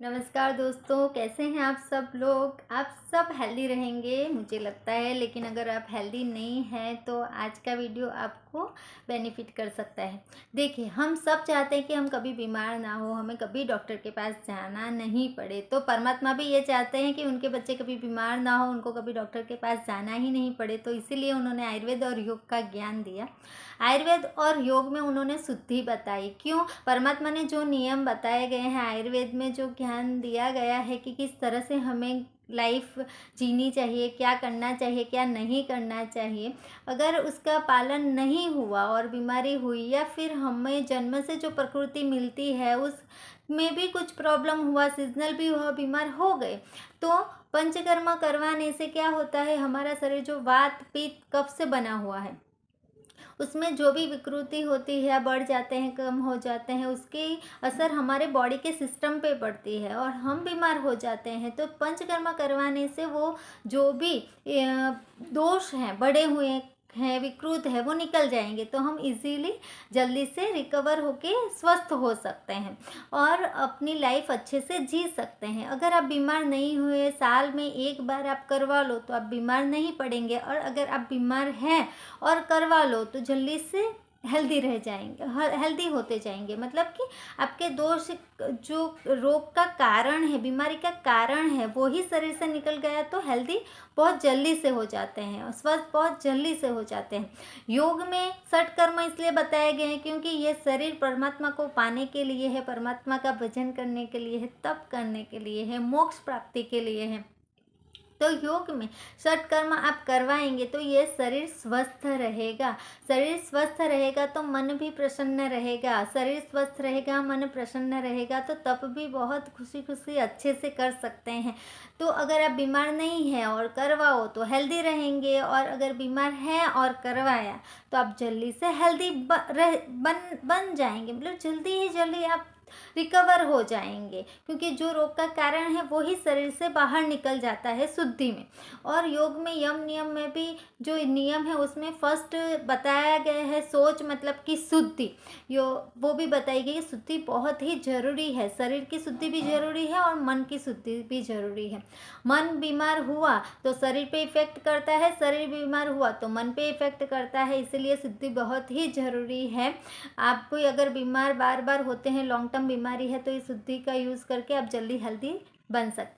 नमस्कार दोस्तों, कैसे हैं आप सब लोग। आप सब हेल्दी रहेंगे मुझे लगता है, लेकिन अगर आप हेल्दी नहीं हैं तो आज का वीडियो आपको बेनिफिट कर सकता है। देखिए, हम सब चाहते हैं कि हम कभी बीमार ना हो, हमें कभी डॉक्टर के पास जाना नहीं पड़े। तो परमात्मा भी ये चाहते हैं कि उनके बच्चे कभी बीमार ना हो, उनको कभी डॉक्टर के पास जाना ही नहीं पड़े। तो इसीलिए उन्होंने आयुर्वेद और योग का ज्ञान दिया। आयुर्वेद और योग में उन्होंने शुद्धि बताई। क्यों? परमात्मा ने जो नियम बताए गए हैं, आयुर्वेद में जो ज्ञान दिया गया है कि किस तरह से हमें लाइफ जीनी चाहिए, क्या करना चाहिए, क्या नहीं करना चाहिए, अगर उसका पालन नहीं हुआ और बीमारी हुई, या फिर हमें जन्म से जो प्रकृति मिलती है उस में भी कुछ प्रॉब्लम हुआ, सीजनल भी हुआ, बीमार हो गए, तो पंचकर्मा करवाने से क्या होता है, हमारा शरीर जो वात पित्त कफ से बना हुआ है, उसमें जो भी विकृति होती है, बढ़ जाते हैं, कम हो जाते हैं, उसकी असर हमारे बॉडी के सिस्टम पे पड़ती है और हम बीमार हो जाते हैं। तो पंचकर्मा करवाने से वो जो भी दोष हैं, बढ़े हुए हैं, विकृत है, वो निकल जाएंगे। तो हम इजीली जल्दी से रिकवर होके स्वस्थ हो सकते हैं और अपनी लाइफ अच्छे से जी सकते हैं। अगर आप बीमार नहीं हुए, साल में एक बार आप करवा लो तो आप बीमार नहीं पड़ेंगे, और अगर आप बीमार हैं और करवा लो तो जल्दी से हेल्दी रह जाएंगे, हेल्दी होते जाएंगे। मतलब कि आपके दोष, जो रोग का कारण है, बीमारी का कारण है, वो ही शरीर से निकल गया तो हेल्दी बहुत जल्दी से हो जाते हैं और स्वस्थ बहुत जल्दी से हो जाते हैं। योग में षट कर्म इसलिए बताए गए हैं क्योंकि ये शरीर परमात्मा को पाने के लिए है, परमात्मा का भजन करने के लिए है, तप करने के लिए है, मोक्ष प्राप्ति के लिए है। तो योग में षट कर्म आप करवाएंगे तो ये शरीर स्वस्थ रहेगा। शरीर स्वस्थ रहेगा तो मन भी प्रसन्न रहेगा। शरीर स्वस्थ रहेगा, मन प्रसन्न रहेगा, तो तप भी बहुत खुशी खुशी अच्छे से कर सकते हैं। तो अगर आप बीमार नहीं हैं और करवाओ तो हेल्दी रहेंगे, और अगर बीमार हैं और करवाया तो आप जल्दी से हेल्दी बन जाएंगे। मतलब जल्दी ही जल्दी आप रिकवर हो जाएंगे, क्योंकि जो रोग का कारण है वो ही शरीर से बाहर निकल जाता है शुद्धि में। और योग में यम नियम में भी जो नियम है उसमें फर्स्ट बताया गया है सोच, मतलब कि शुद्धि, वो भी बताई गई है। शुद्धि बहुत ही जरूरी है, शरीर की शुद्धि भी जरूरी है और मन की शुद्धि भी जरूरी है। मन बीमार हुआ तो शरीर पे इफेक्ट करता है, शरीर बीमार हुआ तो मन पे इफेक्ट करता है, इसलिए शुद्धि बहुत ही जरूरी है। आप कोई अगर बीमार बार बार होते हैं, लॉन्ग टर्म बीमारी है, तो इस शुद्धि का यूज़ करके आप जल्दी हेल्दी बन सकते हैं।